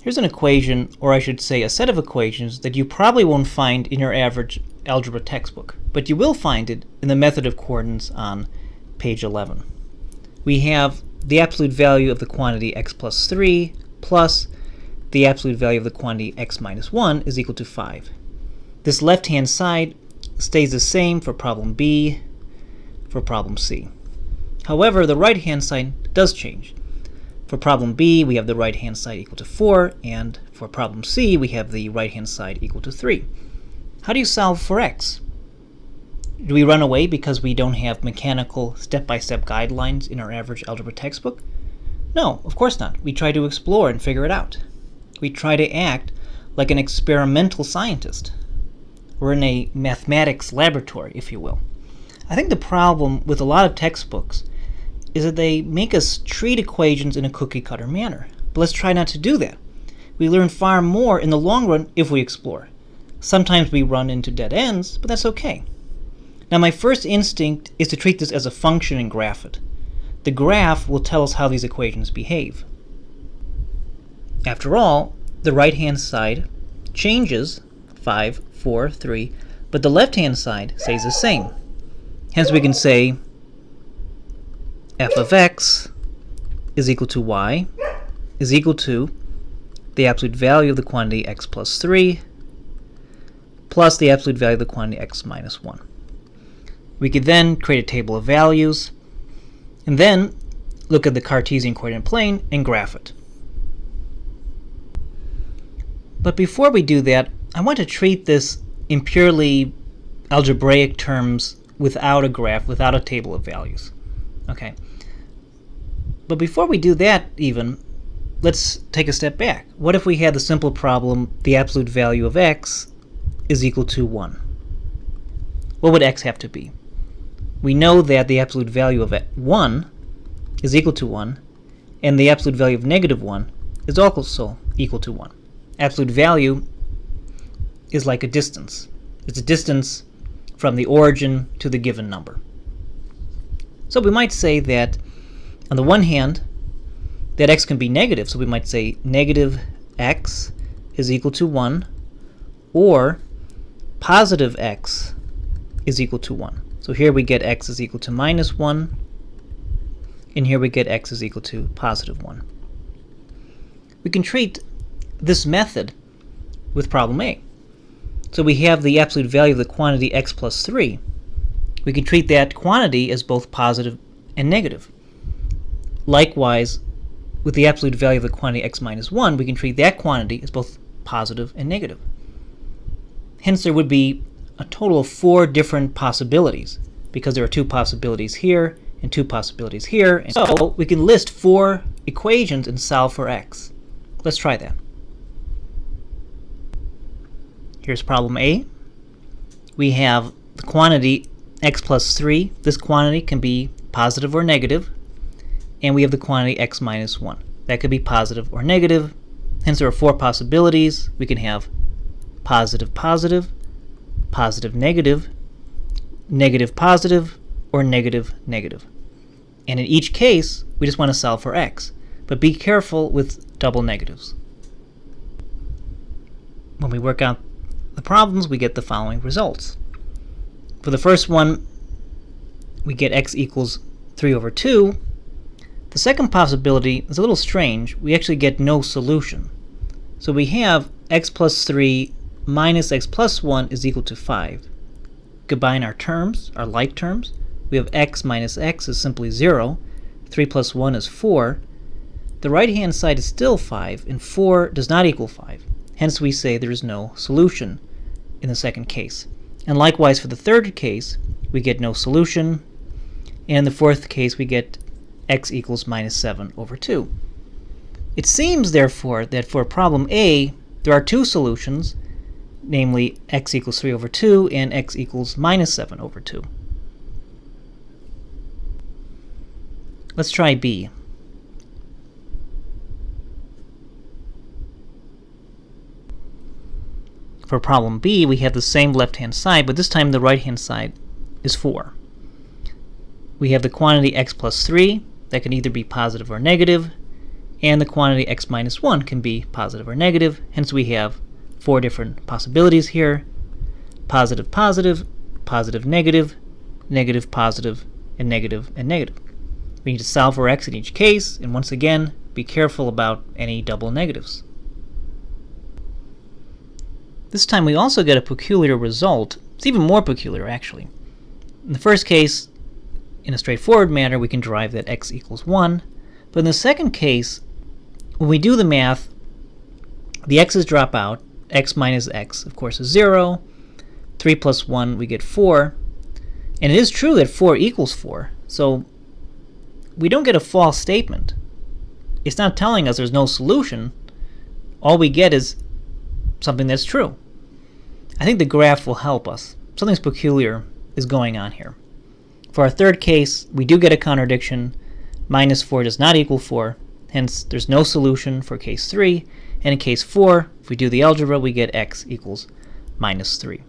Here's an equation, or I should say a set of equations, that you probably won't find in your average algebra textbook, but you will find it in the method of coordinates on page 11. We have the absolute value of the quantity x plus 3 plus the absolute value of the quantity x minus 1 is equal to 5. This left-hand side stays the same for problem B, for problem C. However, the right-hand side does change. For problem B, we have the right-hand side equal to 4, and for problem C, we have the right-hand side equal to 3. How do you solve for x? Do we run away because we don't have mechanical step-by-step guidelines in our average algebra textbook? No, of course not. We try to explore and figure it out. We try to act like an experimental scientist. We're in a mathematics laboratory, if you will. I think the problem with a lot of textbooks is that they make us treat equations in a cookie-cutter manner. But let's try not to do that. We learn far more in the long run if we explore. Sometimes we run into dead ends, but that's okay. Now, my first instinct is to treat this as a function and graph it. The graph will tell us how these equations behave. After all, the right-hand side changes, 5, 4, 3, but the left-hand side stays the same. Hence, we can say f of x is equal to y is equal to the absolute value of the quantity x plus 3 plus the absolute value of the quantity x minus 1. We could then create a table of values and then look at the Cartesian coordinate plane and graph it. But before we do that, I want to treat this in purely algebraic terms without a graph, without a table of values. Okay. But before we do that even, let's take a step back. What if we had the simple problem, the absolute value of x is equal to 1? What would x have to be? We know that the absolute value of 1 is equal to 1, and the absolute value of negative 1 is also equal to 1. Absolute value is like a distance. It's a distance from the origin to the given number. So we might say that, on the one hand, that x can be negative, so we might say negative x is equal to 1, or positive x is equal to 1. So here we get x is equal to minus 1, and here we get x is equal to positive 1. We can treat this method with problem A. So we have the absolute value of the quantity x plus 3. We can treat that quantity as both positive and negative. Likewise, with the absolute value of the quantity x minus 1, we can treat that quantity as both positive and negative. Hence, there would be a total of 4 different possibilities, because there are 2 possibilities here and 2 possibilities here. And so we can list 4 equations and solve for x. Let's try that. Here's problem A. We have the quantity x plus 3. This quantity can be positive or negative. And we have the quantity x minus 1. That could be positive or negative. Hence, there are 4 possibilities. We can have positive positive, positive negative, negative positive, or negative negative. And in each case, we just want to solve for x. But be careful with double negatives. When we work out the problems, we get the following results. For the first one, we get x equals 3 over 2. The second possibility is a little strange. We actually get no solution. So we have x plus 3 minus x plus 1 is equal to 5. Combine our terms, our like terms. We have x minus x is simply 0. 3 plus 1 is 4. The right-hand side is still 5, and 4 does not equal 5. Hence, we say there is no solution in the second case. And likewise, for the third case, we get no solution. And in the fourth case, we get x equals minus 7 over 2. It seems, therefore, that for problem A, there are 2 solutions, namely x equals 3 over 2 and x equals minus 7 over 2. Let's try B. For problem B, we have the same left-hand side, but this time the right-hand side is 4. We have the quantity x plus 3. That can either be positive or negative. and the quantity x minus 1 can be positive or negative. Hence we have 4 different possibilities here: positive, positive, positive, negative, negative, positive, and negative, and negative. We need to solve for x in each case, and once again, be careful about any double negatives. This time we also get a peculiar result. It's even more peculiar, actually. In the first case, in a straightforward manner, we can derive that x equals 1. But in the second case, when we do the math, the x's drop out. X minus x, of course, is 0. 3 plus 1, we get 4. And it is true that 4 equals 4. So we don't get a false statement. It's not telling us there's no solution. All we get is something that's true. I think the graph will help us. Something peculiar is going on here. For our third case, we do get a contradiction. Minus 4 does not equal 4. Hence, there's no solution for case 3. And in case 4, if we do the algebra, we get x equals minus 3.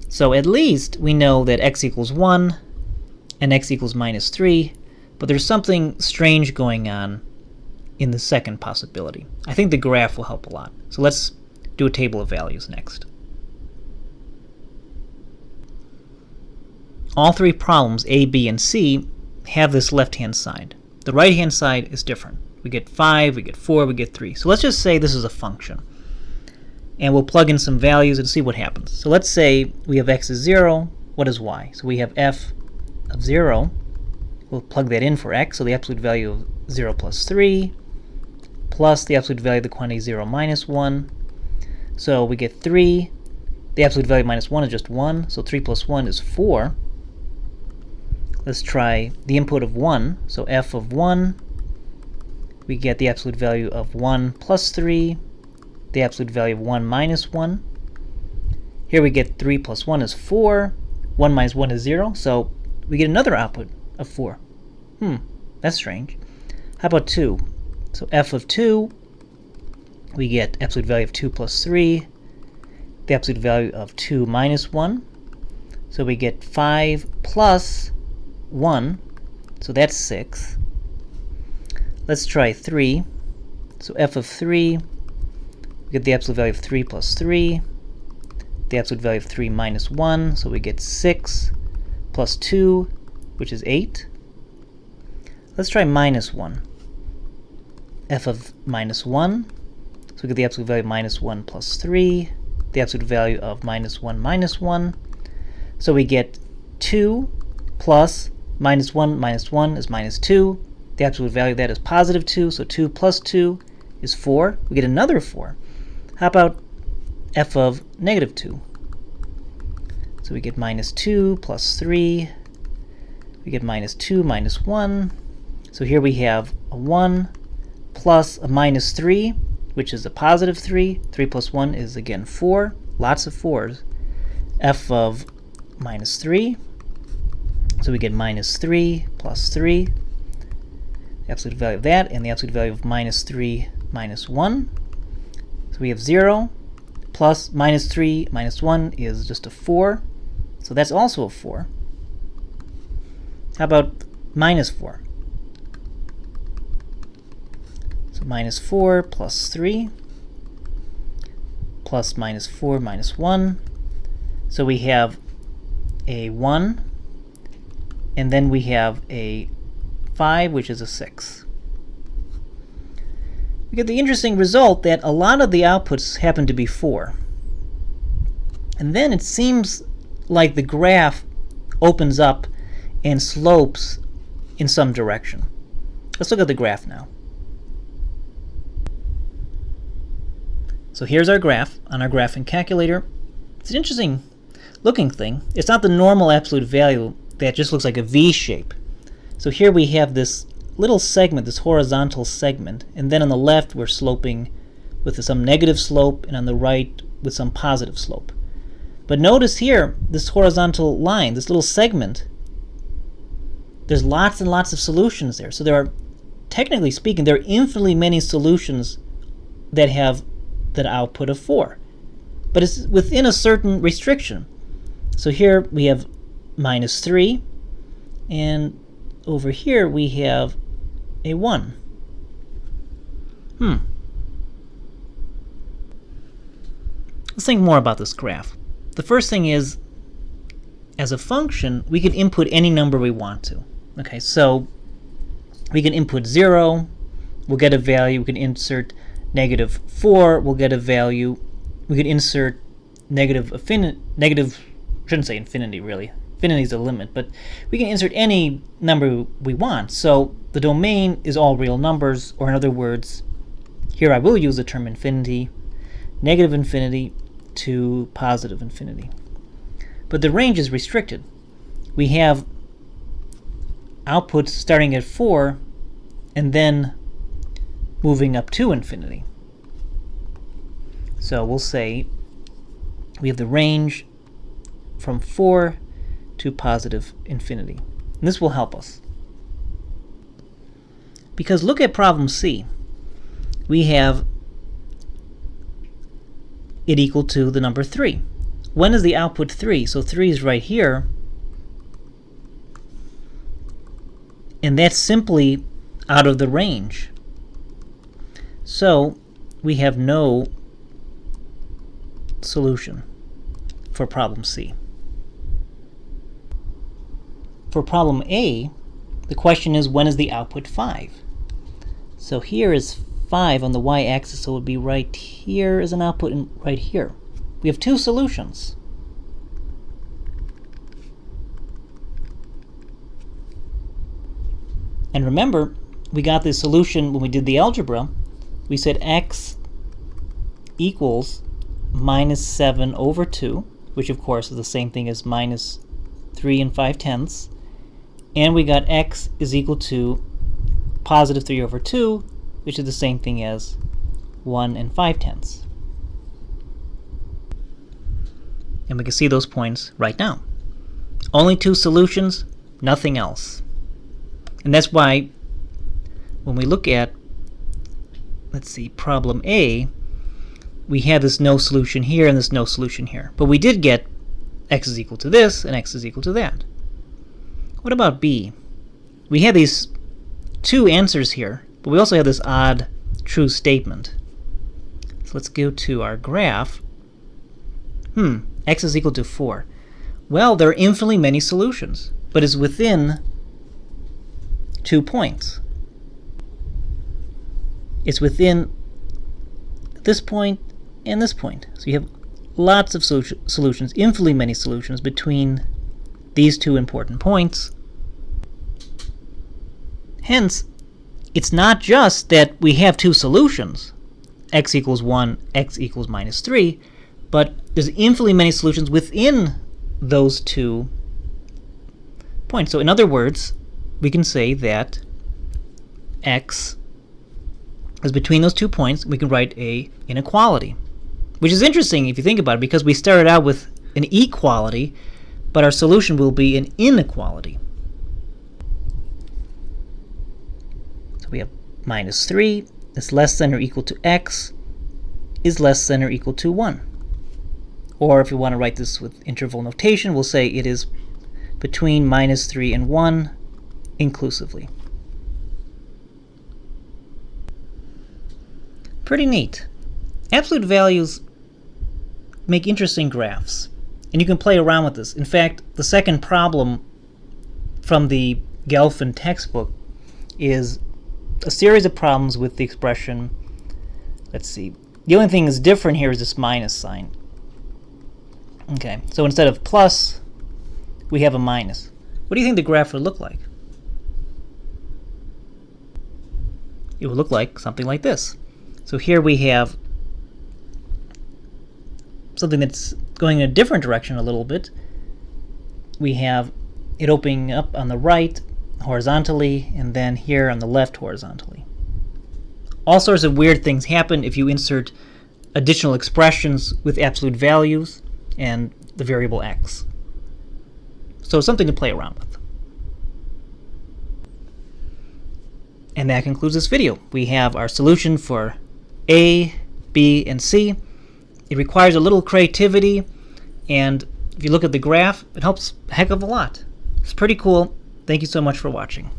So at least we know that x equals 1 and x equals minus 3. But there's something strange going on in the second possibility. I think the graph will help a lot. So let's do a table of values next. All 3 problems, A, B, and C, have this left-hand side. The right-hand side is different. We get 5, we get 4, we get 3. So let's just say this is a function. And we'll plug in some values and see what happens. So let's say we have x is 0. What is y? So we have f of 0. We'll plug that in for x. So the absolute value of 0 plus 3 plus the absolute value of the quantity 0 minus 1. So we get 3. The absolute value of minus 1 is just 1. So 3 plus 1 is 4. Let's try the input of 1. So f of 1. We get the absolute value of 1 plus 3. The absolute value of 1 minus 1. Here we get 3 plus 1 is 4. 1 minus 1 is 0. So we get another output of 4. That's strange. How about 2? So f of 2, we get absolute value of 2 plus 3. The absolute value of 2 minus 1. So we get 5 plus 1. So that's 6. Let's try 3. So f of 3, we get the absolute value of 3 plus 3. The absolute value of 3 minus 1. So we get 6 plus 2, which is 8. Let's try minus 1. F of minus 1. So we get the absolute value of minus 1 plus 3. The absolute value of minus 1 minus 1. So we get 2 plus minus 1 is minus 2. The absolute value of that is positive 2. So 2 plus 2 is 4. We get another 4. How about f of negative 2? So we get minus 2 plus 3. We get minus 2 minus 1. So here we have a 1 plus a minus 3, which is a positive 3. 3 plus 1 is, again, 4. Lots of 4s. F of minus 3. So we get minus 3 plus 3. The absolute value of that, and the absolute value of minus 3 minus 1. So we have 0 plus minus 3 minus 1 is just a 4. So that's also a 4. How about minus 4? So minus 4 plus 3 plus minus 4 minus 1. So we have a 1, and then we have a 5, which is a 6. We get the interesting result that a lot of the outputs happen to be 4. And then it seems like the graph opens up and slopes in some direction. Let's look at the graph now. So here's our graph on our graphing calculator. It's an interesting looking thing. It's not the normal absolute value that just looks like a V shape. So here we have this little segment, this horizontal segment, and then on the left we're sloping with some negative slope, and on the right with some positive slope. But notice here, this horizontal line, this little segment, there's lots and lots of solutions there. So there are, technically speaking, there are infinitely many solutions that have that output of 4. But it's within a certain restriction. So here we have minus 3, and over here we have a 1. Let's think more about this graph. The first thing is, as a function, we can input any number we want to. Okay, so we can input 0, we'll get a value. We can insert -4, we'll get a value. We can insert shouldn't say infinity really. Infinity is a limit, but we can insert any number we want. So the domain is all real numbers, or in other words, here I will use the term infinity, negative infinity to positive infinity. But the range is restricted. We have outputs starting at 4 and then moving up to infinity. So we'll say we have the range from 4 to positive infinity. And this will help us. Because look at problem C. We have it equal to the number 3. When is the output 3? So 3 is right here. And that's simply out of the range. So we have no solution for problem C. For problem A, the question is, when is the output 5? So here is 5 on the y-axis, so it would be right here as an output and right here. We have two solutions. And remember, we got this solution when we did the algebra. We said x equals -7/2, which of course is the same thing as -3 5/10. And we got x is equal to +3/2, which is the same thing as 1 5/10. And we can see those points right now. Only two solutions, nothing else. And that's why when we look at, let's see, problem A, we have this no solution here and this no solution here. But we did get x is equal to this and x is equal to that. What about B? We have these two answers here, but we also have this odd true statement. So let's go to our graph. X is equal to 4. Well, there are infinitely many solutions, but it's within 2 points. It's within this point and this point. So you have lots of solutions, infinitely many solutions between these two important points. Hence, it's not just that we have two solutions, x equals 1, x equals -3, but there's infinitely many solutions within those 2 points. So in other words, we can say that x is between those 2 points. We can write a inequality, which is interesting if you think about it, because we started out with an equality, but our solution will be an inequality. So we have -3 is less than or equal to x is less than or equal to 1. Or if you want to write this with interval notation, we'll say it is between -3 and 1 inclusively. Pretty neat. Absolute values make interesting graphs, and you can play around with this. In fact, the second problem from the Gelfand textbook is a series of problems with the expression, let's see, the only thing that's different here is this minus sign. Okay, so instead of plus, we have a minus. What do you think the graph would look like? It would look like something like this. So here we have something that's going in a different direction a little bit. We have it opening up on the right horizontally, and then here on the left horizontally. All sorts of weird things happen if you insert additional expressions with absolute values and the variable x. So something to play around with. And that concludes this video. We have our solution for A, B, and C. It requires a little creativity, and if you look at the graph, it helps a heck of a lot. It's pretty cool. Thank you so much for watching.